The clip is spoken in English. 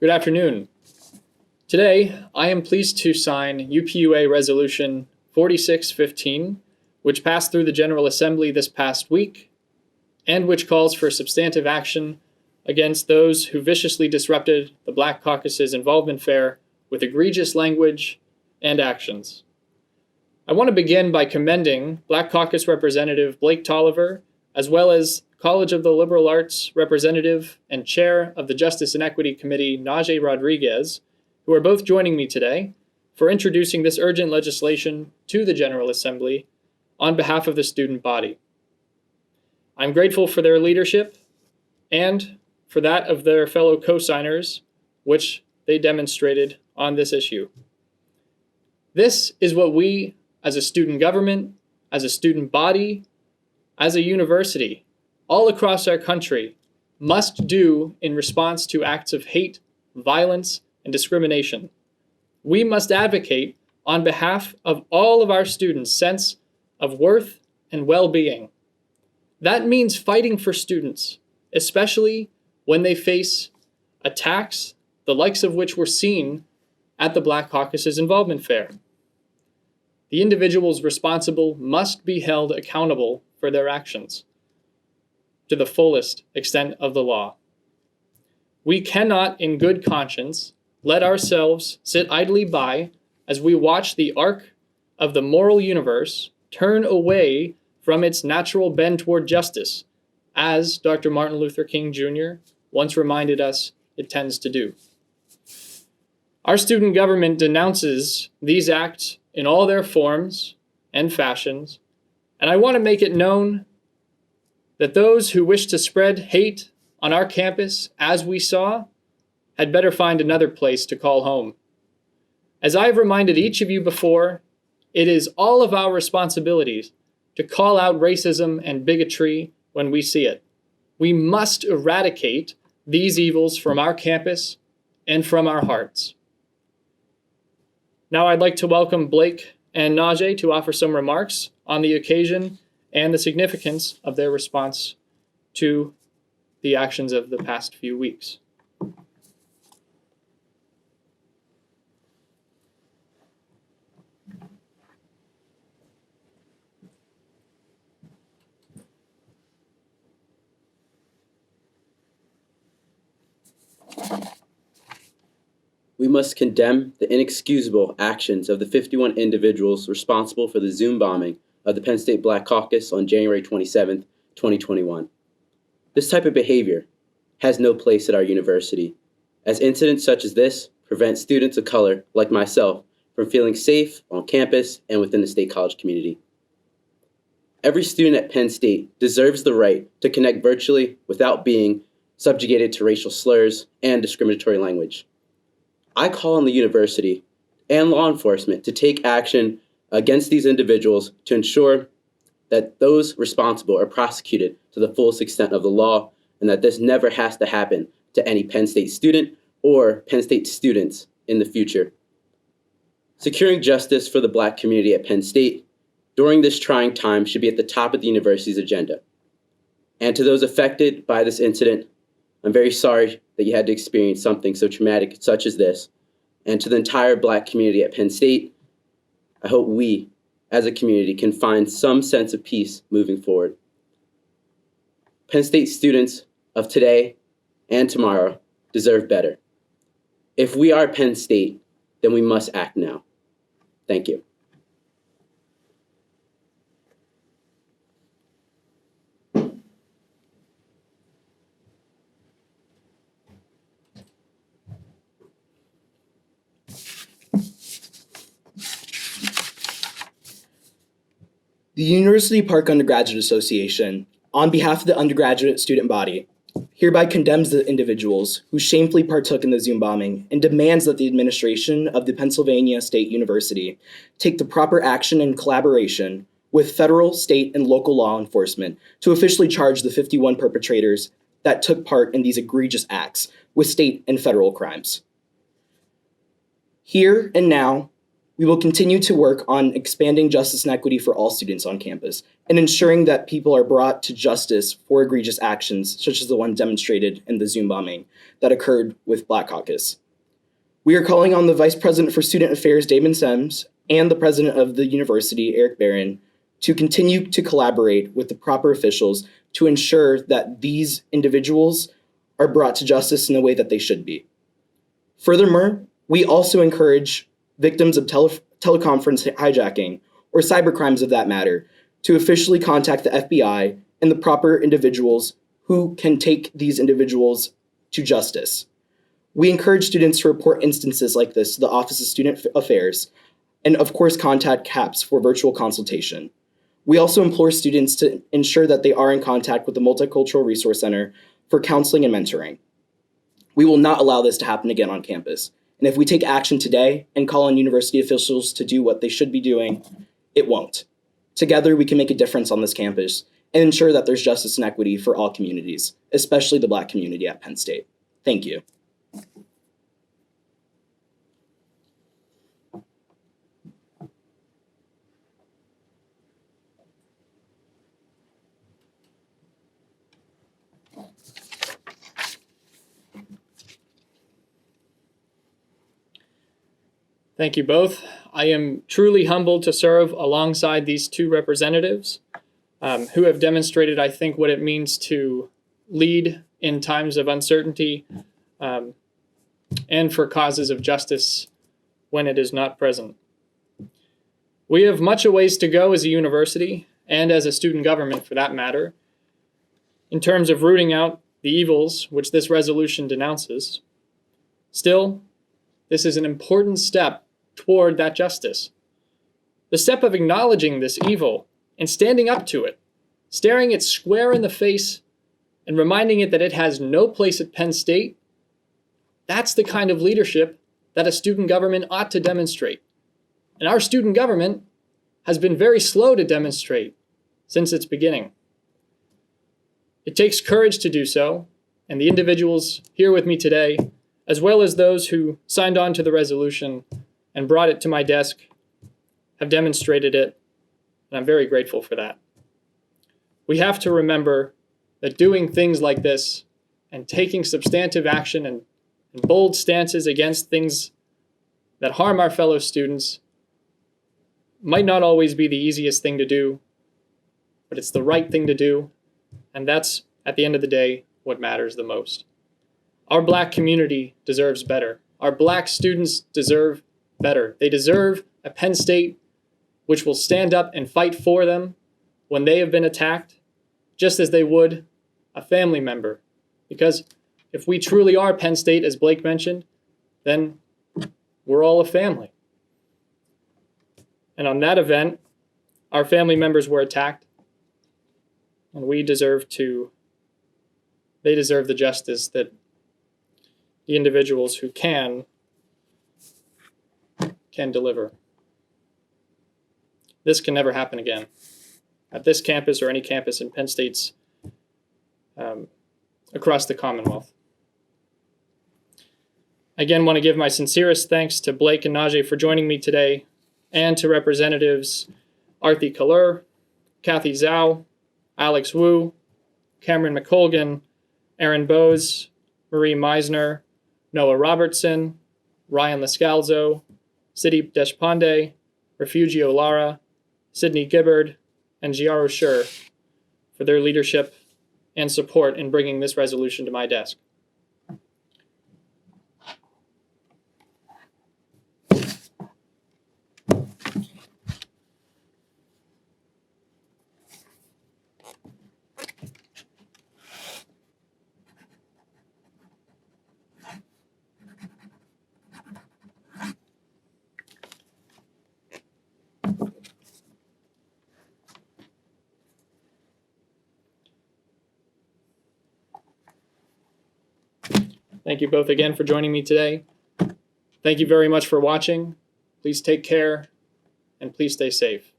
Good afternoon. Today, I am pleased to sign UPUA Resolution 4615, which passed through the General Assembly this past week, and which calls for substantive action against those who viciously disrupted the Black Caucus's involvement fair with egregious language and actions. I want to begin by commending Black Caucus Representative Blake Toliver, as well as College of the Liberal Arts Representative and Chair of the Justice and Equity Committee, Najee Rodriguez, who are both joining me today, for introducing this urgent legislation to the General Assembly on behalf of the student body. I'm grateful for their leadership and for that of their fellow co-signers, which they demonstrated on this issue. This is what we, as a student government, as a student body, as a university, all across our country, must do in response to acts of hate, violence, and discrimination. We must advocate on behalf of all of our students' sense of worth and well-being. That means fighting for students, especially when they face attacks, the likes of which were seen at the Black Caucus's involvement fair. The individuals responsible must be held accountable for their actions to the fullest extent of the law. We cannot, in good conscience, let ourselves sit idly by as we watch the arc of the moral universe turn away from its natural bend toward justice, as Dr. Martin Luther King Jr. once reminded us it tends to do. Our student government denounces these acts in all their forms and fashions, and I want to make it known that those who wish to spread hate on our campus, as we saw, had better find another place to call home. As I've reminded each of you before, it is all of our responsibilities to call out racism and bigotry when we see it. We must eradicate these evils from our campus and from our hearts. Now I'd like to welcome Blake and Najee to offer some remarks on the occasion and the significance of their response to the actions of the past few weeks. We must condemn the inexcusable actions of the 51 individuals responsible for the Zoom bombing of the Penn State Black Caucus on January 27, 2021. This type of behavior has no place at our university, as incidents such as this prevent students of color, like myself, from feeling safe on campus and within the State College community. Every student at Penn State deserves the right to connect virtually without being subjugated to racial slurs and discriminatory language. I call on the university and law enforcement to take action against these individuals to ensure that those responsible are prosecuted to the fullest extent of the law, and that this never has to happen to any Penn State student or Penn State students in the future. Securing justice for the Black community at Penn State during this trying time should be at the top of the university's agenda. And to those affected by this incident, I'm very sorry that you had to experience something so traumatic such as this. And to the entire Black community at Penn State, I hope we, as a community, can find some sense of peace moving forward. Penn State students of today and tomorrow deserve better. If we are Penn State, then we must act now. Thank you. The University Park Undergraduate Association, on behalf of the undergraduate student body, hereby condemns the individuals who shamefully partook in the Zoom bombing and demands that the administration of the Pennsylvania State University take the proper action in collaboration with federal, state, and local law enforcement to officially charge the 51 perpetrators that took part in these egregious acts with state and federal crimes. Here and now, We will continue to work on expanding justice and equity for all students on campus and ensuring that people are brought to justice for egregious actions such as the one demonstrated in the Zoom bombing that occurred with Black Caucus. We are calling on the Vice President for Student Affairs, Damon Sims, and the President of the University, Eric Barron, to continue to collaborate with the proper officials to ensure that these individuals are brought to justice in the way that they should be. Furthermore, we also encourage victims of teleconference hijacking, or cybercrimes of that matter, to officially contact the FBI and the proper individuals who can take these individuals to justice. We encourage students to report instances like this to the Office of Student Affairs, and of course contact CAPS for virtual consultation. We also implore students to ensure that they are in contact with the Multicultural Resource Center for counseling and mentoring. We will not allow this to happen again on campus. And if we take action today and call on university officials to do what they should be doing, it won't. Together, we can make a difference on this campus and ensure that there's justice and equity for all communities, especially the Black community at Penn State. Thank you. Thank you both. I am truly humbled to serve alongside these two representatives who have demonstrated, I think, what it means to lead in times of uncertainty and for causes of justice when it is not present. We have much a ways to go as a university and as a student government, for that matter, in terms of rooting out the evils which this resolution denounces. Still, this is an important step toward that justice. The step of acknowledging this evil and standing up to it, staring it square in the face and reminding it that it has no place at Penn State, that's the kind of leadership that a student government ought to demonstrate. And our student government has been very slow to demonstrate since its beginning. It takes courage to do so, and the individuals here with me today, as well as those who signed on to the resolution and brought it to my desk, have demonstrated it, and I'm very grateful for that. We have to remember that doing things like this and taking substantive action and bold stances against things that harm our fellow students might not always be the easiest thing to do, but it's the right thing to do, and that's, at the end of the day, what matters the most. Our Black community deserves better. Our Black students deserve better. They deserve a Penn State which will stand up and fight for them when they have been attacked, just as they would a family member. Because if we truly are Penn State, as Blake mentioned, then we're all a family. And on that event, our family members were attacked, and they deserve the justice that the individuals who can deliver. This can never happen again at this campus or any campus in Penn State's across the Commonwealth. I again want to give my sincerest thanks to Blake and Najee for joining me today, and to Representatives Arthi Kaler, Kathy Zhao, Alex Wu, Cameron McColgan, Aaron Bose, Marie Meisner, Noah Robertson, Ryan Lascalzo, Siddhi Deshpande, Refugio Lara, Sydney Gibbard, and Giaro Schur for their leadership and support in bringing this resolution to my desk. Thank you both again for joining me today. Thank you very much for watching. Please take care, and please stay safe.